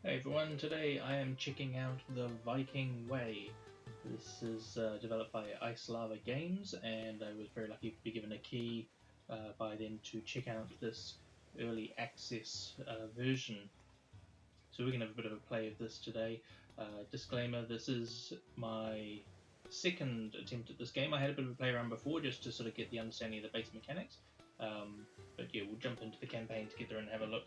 Hey everyone, today I am checking out the Viking Way. This is developed by Ice Lava Games, and I was very lucky to be given a key by them to check out this early access version. So we're going to have a bit of a play of this today. Disclaimer, this is my second attempt at this game. I had a bit of a play around before just to sort of get the understanding of the base mechanics. But yeah, we'll jump into the campaign together and have a look.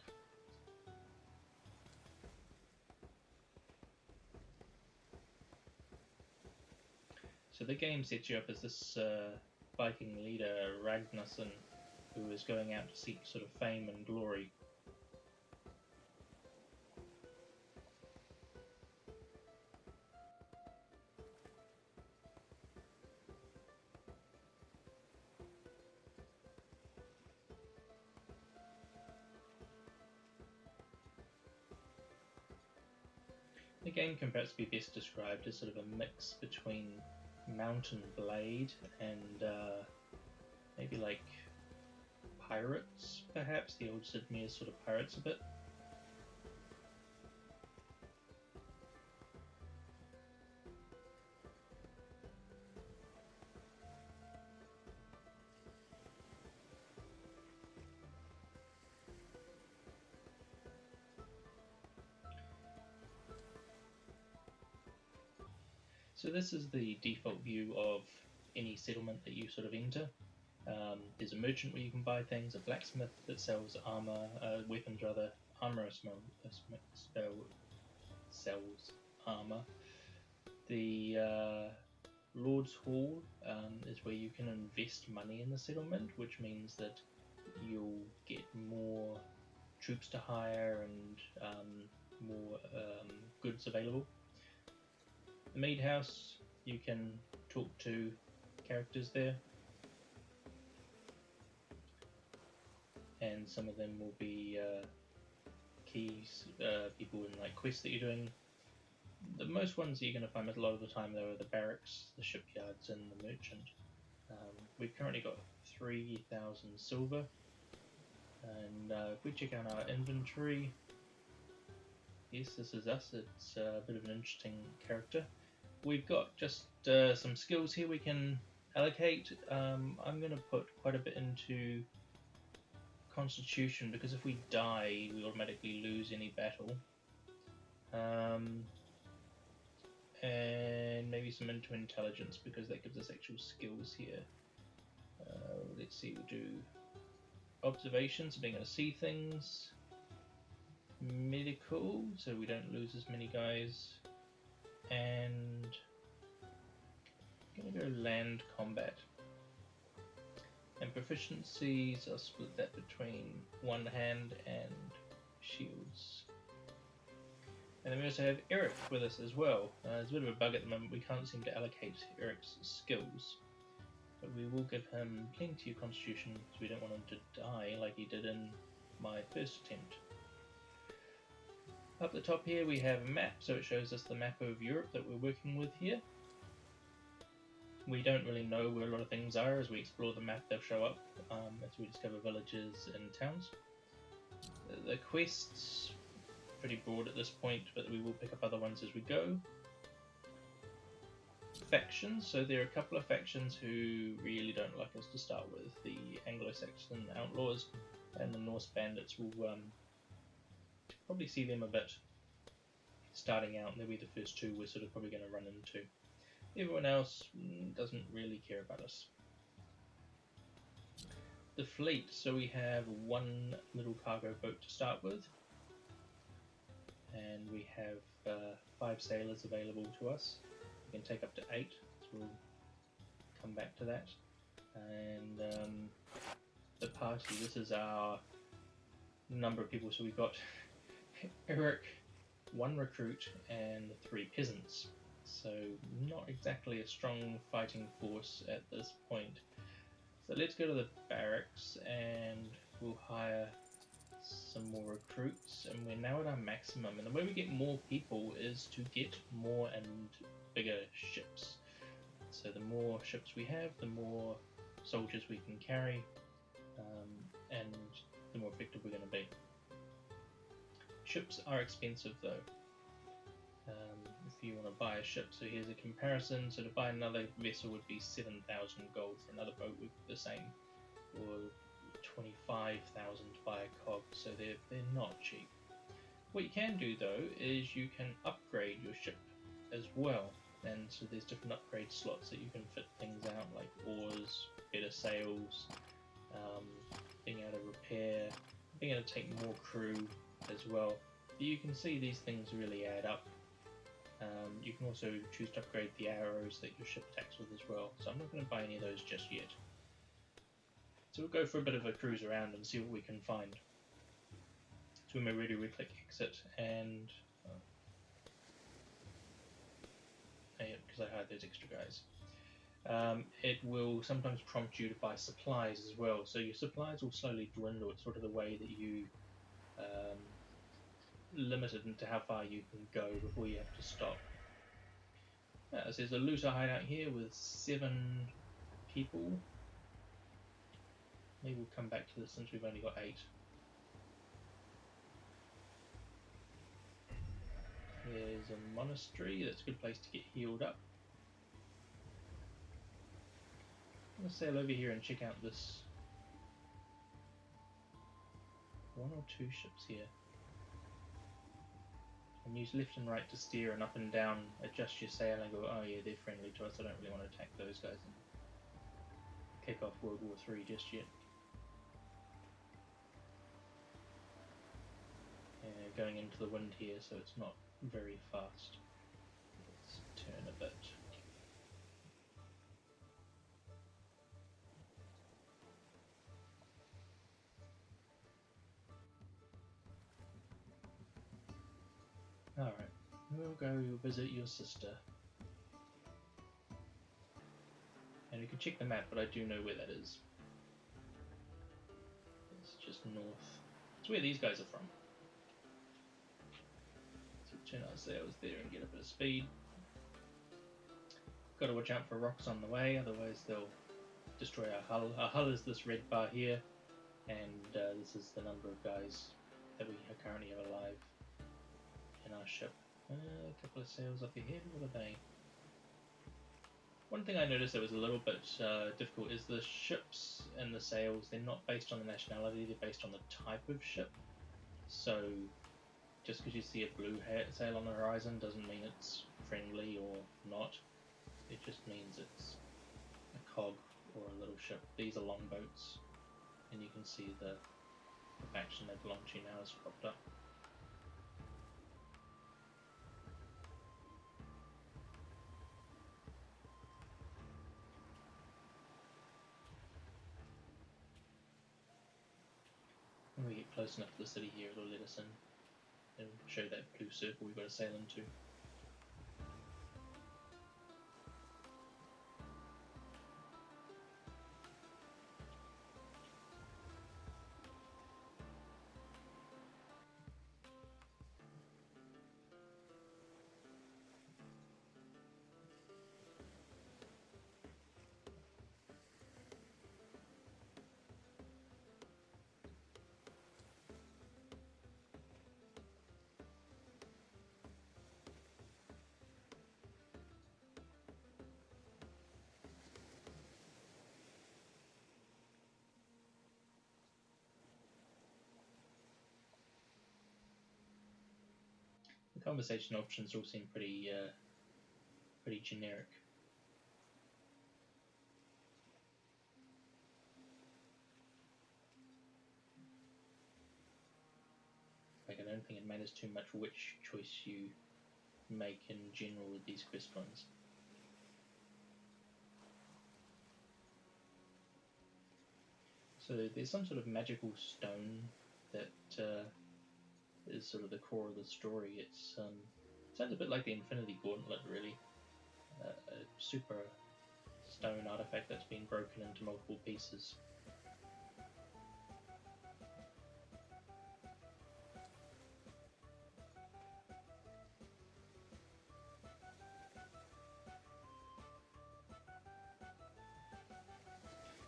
So the game sets you up as this Viking leader, Ragnarsson, who is going out to seek sort of fame and glory. The game can perhaps be best described as sort of a mix between Mount and Blade and maybe like Pirates, perhaps, the old Sid Meier's sort of Pirates a bit. So this is the default view of any settlement that you sort of enter. There's a merchant where you can buy things, a blacksmith that sells armor, weapons rather, sells armor. The Lord's Hall is where you can invest money in the settlement, which means that you'll get more troops to hire and more goods available. The Mead House, you can talk to characters there, and some of them will be keys, people in like quests that you're doing. The most ones that you're going to find a lot of the time though are the barracks, the shipyards, and the merchant. We've currently got 3,000 silver, and if we check out our inventory, yes, this is us. It's a bit of an interesting character. We've got just some skills here we can allocate. I'm going to put quite a bit into Constitution because if we die, we automatically lose any battle. And maybe some into Intelligence because that gives us actual skills here. Let's see, we'll do Observation, so being able to see things. Medical, so we don't lose as many guys. And I'm going to go Land Combat. And proficiencies, I'll split that between one hand and shields. And then we also have Eric with us as well. There's a bit of a bug at the moment, we can't seem to allocate Eric's skills. But we will give him plenty of Constitution because we don't want him to die like he did in my first attempt. Up the top here we have a map, so it shows us the map of Europe that we're working with here. We don't really know where a lot of things are. As we explore the map they'll show up as we discover villages and towns. The quests, pretty broad at this point, but we will pick up other ones as we go. Factions, so there are a couple of factions who really don't like us to start with. The Anglo-Saxon Outlaws and the Norse Bandits will probably see them a bit starting out, and they'll be the first two we're sort of probably going to run into. Everyone else doesn't really care about us. The fleet, so we have one little cargo boat to start with, and we have 5 sailors available to us. We can take up to 8, so we'll come back to that. And the party, this is our number of people, so we've got Eric, 1 recruit, and 3 peasants. So not exactly a strong fighting force at this point. So let's go to the barracks and we'll hire some more recruits, and we're now at our maximum. And the way we get more people is to get more and bigger ships. So the more ships we have, the more soldiers we can carry, and the more effective we're going to be. Ships are expensive though. If you want to buy a ship, so here's a comparison. So to buy another vessel would be 7,000 gold. For another boat would be the same, or 25,000 to buy a cog. So they're not cheap. What you can do though is you can upgrade your ship as well, and so there's different upgrade slots that you can fit things out, like oars, better sails, being able to repair, being able to take more crew as well. But you can see these things really add up. You can also choose to upgrade the arrows that your ship attacks with as well. So I'm not going to buy any of those just yet. So we'll go for a bit of a cruise around and see what we can find. So when we're ready, we click exit, and because I hired those extra guys. It will sometimes prompt you to buy supplies as well. So your supplies will slowly dwindle. It's sort of the way that you limit it into how far you can go before you have to stop. So there's a looter hideout here with 7 people. Maybe we'll come back to this since we've only got 8. There's a monastery. That's a good place to get healed up. I'm going to sail over here and check out this 1 or 2 ships here. And use left and right to steer, and up and down adjust your sail and go, oh yeah, they're friendly to us, I don't really want to attack those guys and kick off World War III just yet. Going into the wind here, so it's not very fast. Let's turn a bit. Alright, we'll go visit your sister. And we can check the map, but I do know where that is. It's just north. It's where these guys are from. So turn our sails there and get a bit of speed. Got to watch out for rocks on the way, otherwise they'll destroy our hull. Our hull is this red bar here, and this is the number of guys that we currently have alive in our ship. A couple of sails up ahead. What are they? One thing I noticed that was a little bit difficult is the ships and the sails, they're not based on the nationality, they're based on the type of ship. So just because you see a blue sail on the horizon doesn't mean it's friendly or not. It just means it's a cog or a little ship. These are longboats, and you can see the faction they belong to now has cropped up. When we get close enough to the city here, it'll let us in and show that blue circle we've got to sail into. The conversation options all seem pretty generic. Like, I don't think it matters too much which choice you make in general with these quest ones. So there's some sort of magical stone that is sort of the core of the story. It's sounds a bit like the Infinity Gauntlet, really. A super stone artifact that's been broken into multiple pieces.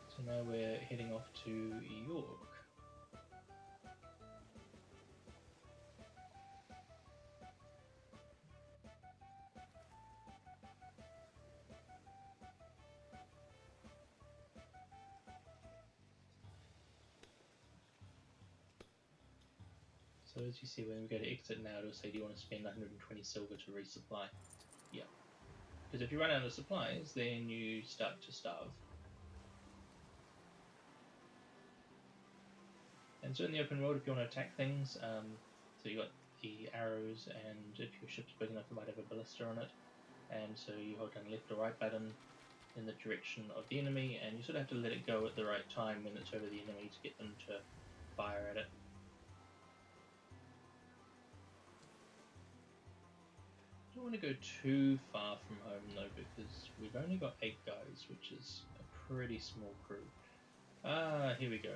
So now we're heading off to York. So as you see, when we go to exit now, it'll say, do you want to spend 120 silver to resupply? Yeah. Because if you run out of supplies, then you start to starve. And so in the open world, if you want to attack things, so you got the arrows, and if your ship's big enough, it might have a ballista on it. And so you hold down left or right button in the direction of the enemy, and you sort of have to let it go at the right time when it's over the enemy to get them to fire at it. Don't want to go too far from home though, because we've only got 8 guys, which is a pretty small crew. Ah, here we go.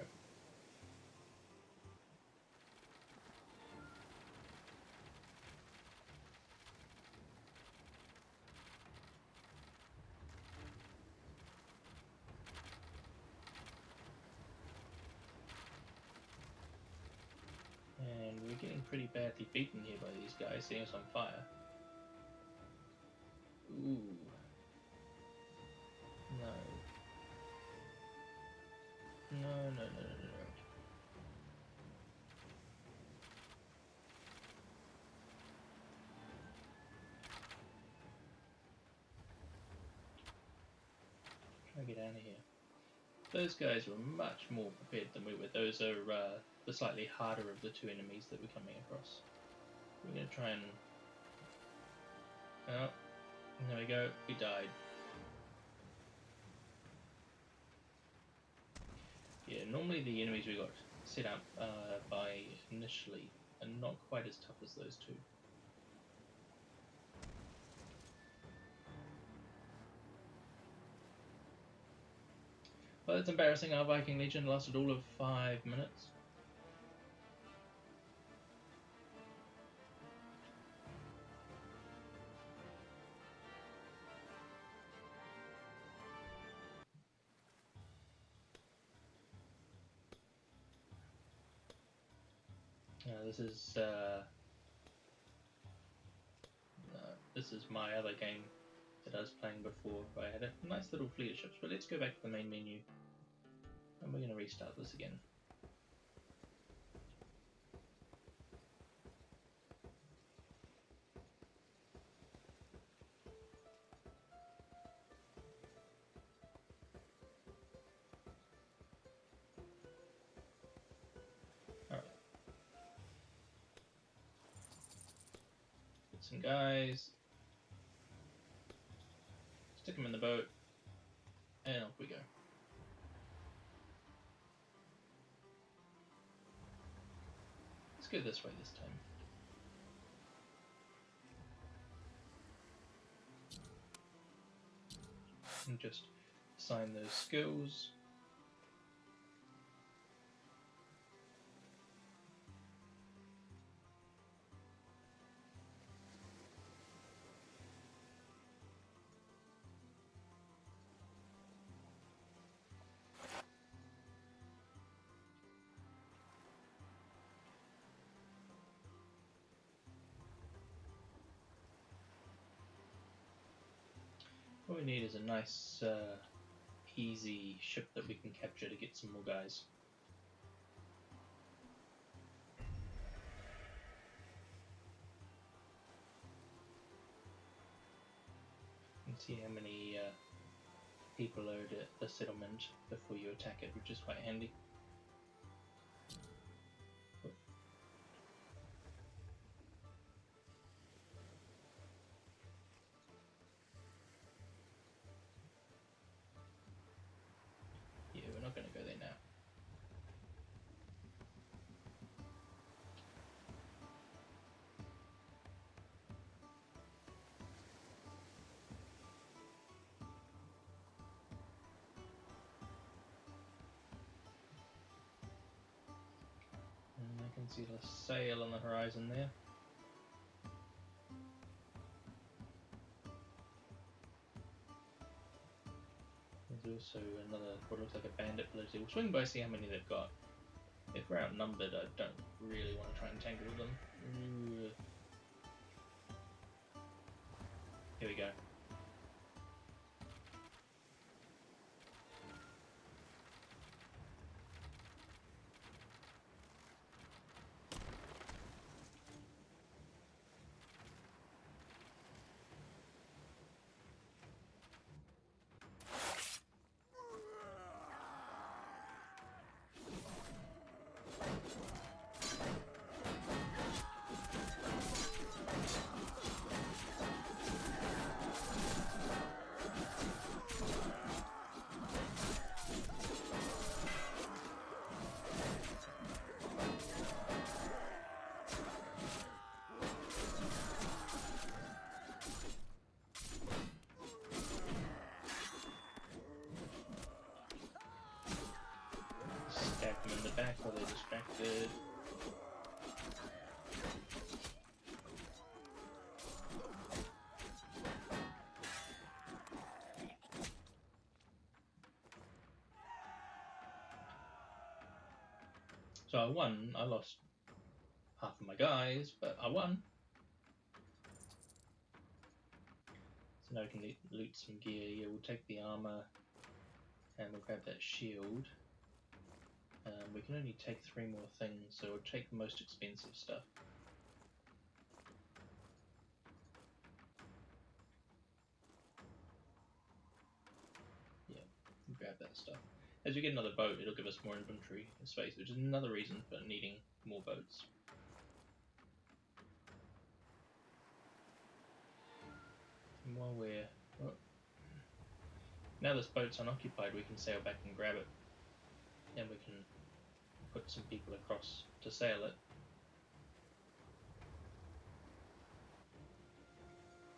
And we're getting pretty badly beaten here by these guys, setting us on fire. Ooh. No. No, no, no, no, no. Try to get out of here. Those guys were much more prepared than we were. Those are the slightly harder of the 2 enemies that we're coming across. We're going to try and... Oh, there we go. We died. Yeah, normally the enemies we got set up by initially are not quite as tough as those 2. Well, it's embarrassing. Our Viking Legion lasted all of 5 minutes. This is my other game that I was playing before. I had a nice little fleet of ships, but let's go back to the main menu, and we're going to restart this again. Alright. Get some guys. Stick them in the boat, and off we go. Let's go this way this time. And just assign those skills. What we need is a nice, easy ship that we can capture to get some more guys. And see how many people are at the settlement before you attack it, which is quite handy. Yeah, we're not going to go there now. And I can see the sail on the horizon there. There's also another, what looks like a bandit village. We'll swing by, see how many they've got. If we're outnumbered, I don't really want to try and tangle with them. Ooh. Here we go. So I won. I lost half of my guys, but I won. So now we can loot some gear. Yeah, we'll take the armor and we'll grab that shield. We can only take 3 more things, so we'll take the most expensive stuff. Yeah, we'll grab that stuff. As we get another boat, it'll give us more inventory space, which is another reason for needing more boats. And while we're... now this boat's unoccupied, we can sail back and grab it. And we can put some people across to sail it.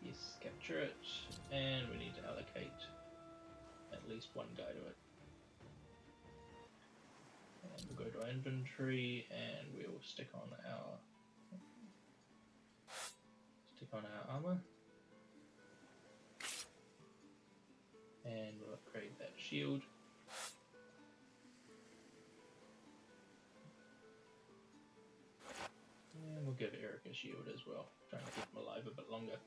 Yes, capture it, and we need to allocate at least 1 guy to it. And we'll go to our inventory, and we'll stick on our armor, and we'll upgrade that shield. And we'll give Eric a shield as well, trying to keep him alive a bit longer.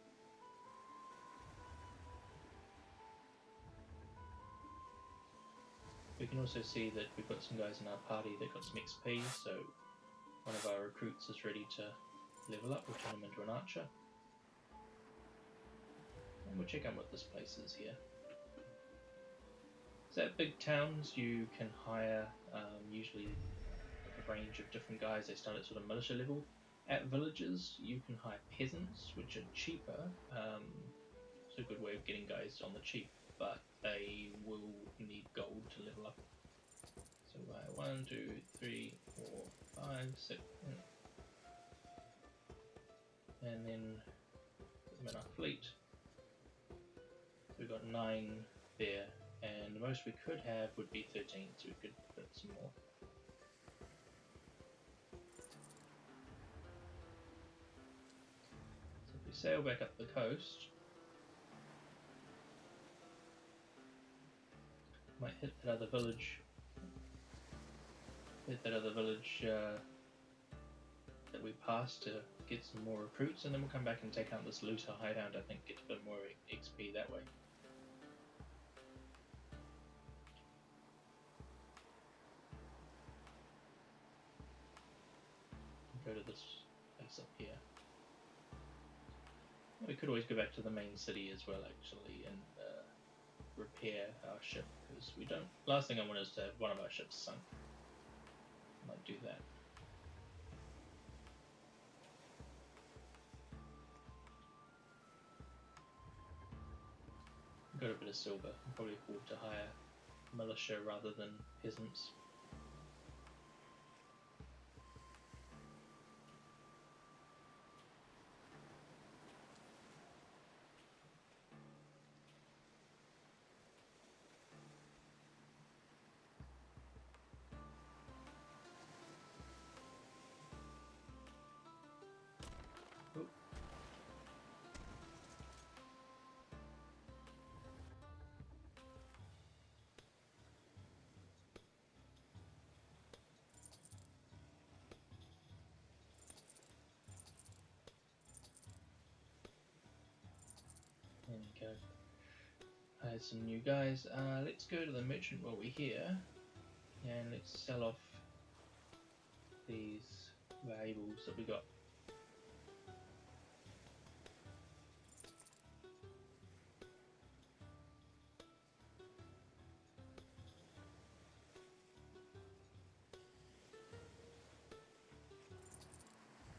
We can also see that we've got some guys in our party that got some XP, so one of our recruits is ready to level up. We'll turn him into an archer. And we'll check out what this place is here. So at big towns you can hire usually like a range of different guys. They start at sort of militia level. At villages you can hire peasants, which are cheaper. It's a good way of getting guys on the cheap, but they will need gold to level up. So 1, 2, 3, 4, 5, 6, and then put them in our fleet. So we've got 9 there, and the most we could have would be 13, so we could put some more. So if we sail back up the coast, might hit that other village. That we passed to get some more recruits, and then we'll come back and take out this looter hideout. I think get a bit more XP that way. Go to this place up here. We could always go back to the main city as well, actually, and repair our ship, because we don't. Last thing I want is to have one of our ships sunk. I might do that. Got a bit of silver. I'll probably afford to hire militia rather than peasants. There we go. Hired some new guys. Let's go to the merchant while we're here, and let's sell off these valuables that we got.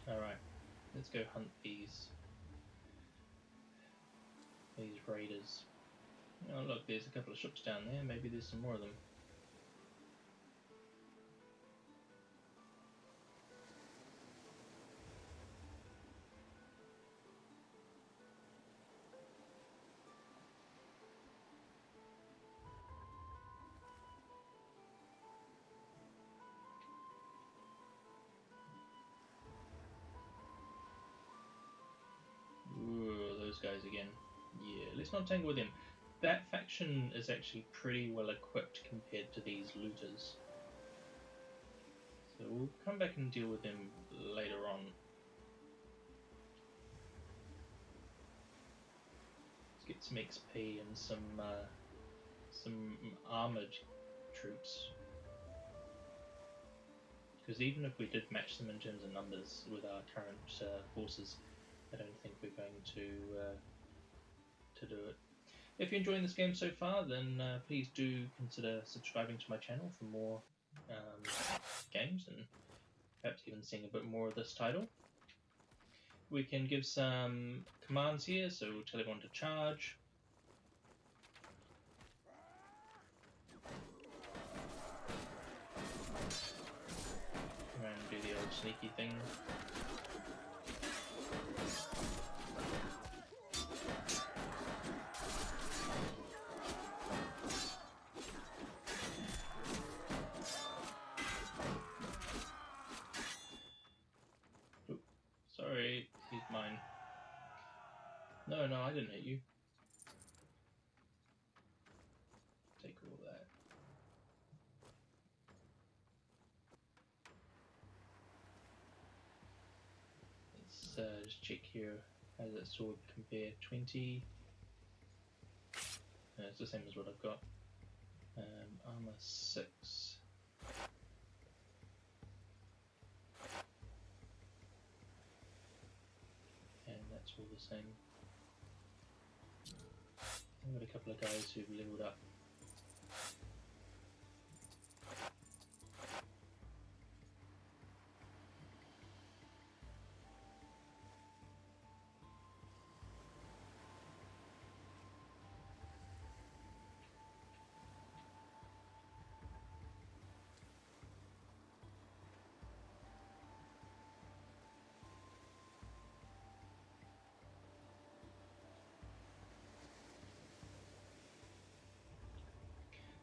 Alright, let's go hunt these raiders. Oh look, there's a couple of ships down there, maybe there's some more of them. Ooh, those guys again. Yeah, let's not tangle with them. That faction is actually pretty well equipped compared to these looters. So So we'll come back and deal with him later on. Let's get some XP and some armored troops. Because even if we did match them in terms of numbers with our current forces, I don't think we're going to do it. If you're enjoying this game so far, then please do consider subscribing to my channel for more games and perhaps even seeing a bit more of this title. We can give some commands here, so we'll tell everyone to charge. And do the old sneaky thing. Sorry, he's mine. No, I didn't hit you. Take all that. Let's just check here. How does that sword compare? 20. No, it's the same as what I've got. Armor 6. And that's all the same. I've got a couple of guys who've leveled up.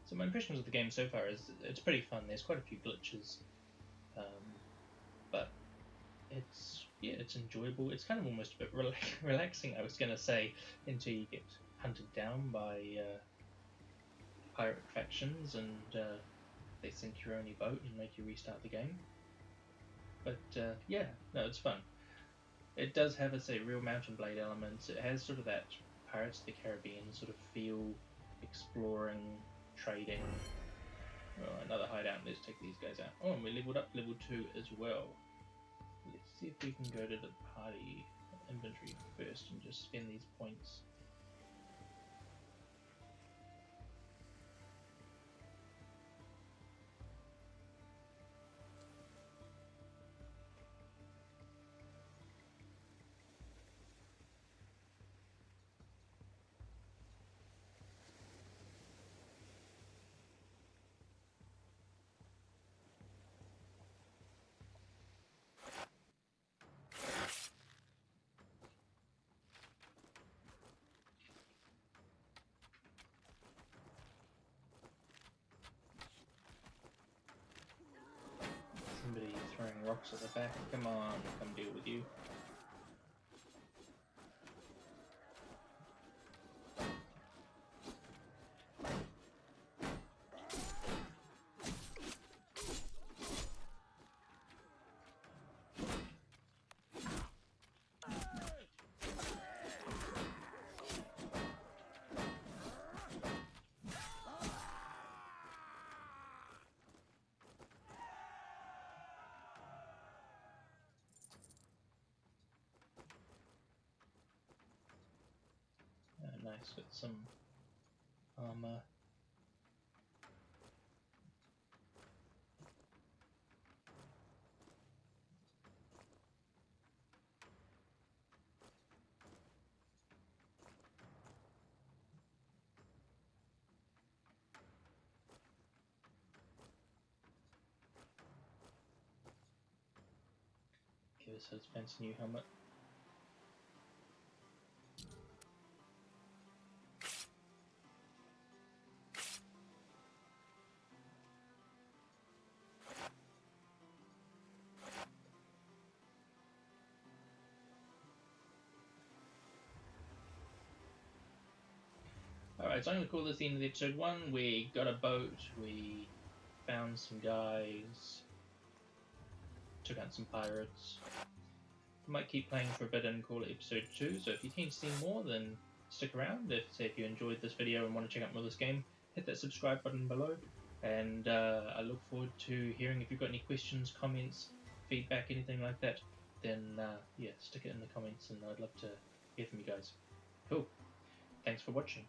So my impressions of the game so far is it's pretty fun. There's quite a few glitches, but it's enjoyable. It's kind of almost a bit relaxing, I was going to say, until you get hunted down by pirate factions and they sink your only boat and make you restart the game. But yeah, no, it's fun. It does have, real Mountain Blade elements. It has sort of that Pirates of the Caribbean sort of feel, exploring, trading. Oh, another hideout. Let's take these guys out. Oh, and we leveled up level 2 as well. Let's see if we can go to the party inventory first and just spend these points. Somebody throwing rocks at the back. Come on, come deal with you. Nice, with some armor. Give us his fancy new helmet. Alright, so I'm going to call this the end of episode 1. We got a boat, we found some guys, took out some pirates. I might keep playing for a bit and call it episode 2, so if you're keen to see more, then stick around. If you enjoyed this video and want to check out more of this game, hit that subscribe button below, and I look forward to hearing if you've got any questions, comments, feedback, anything like that. Then yeah, stick it in the comments, and I'd love to hear from you guys. Cool. Thanks for watching.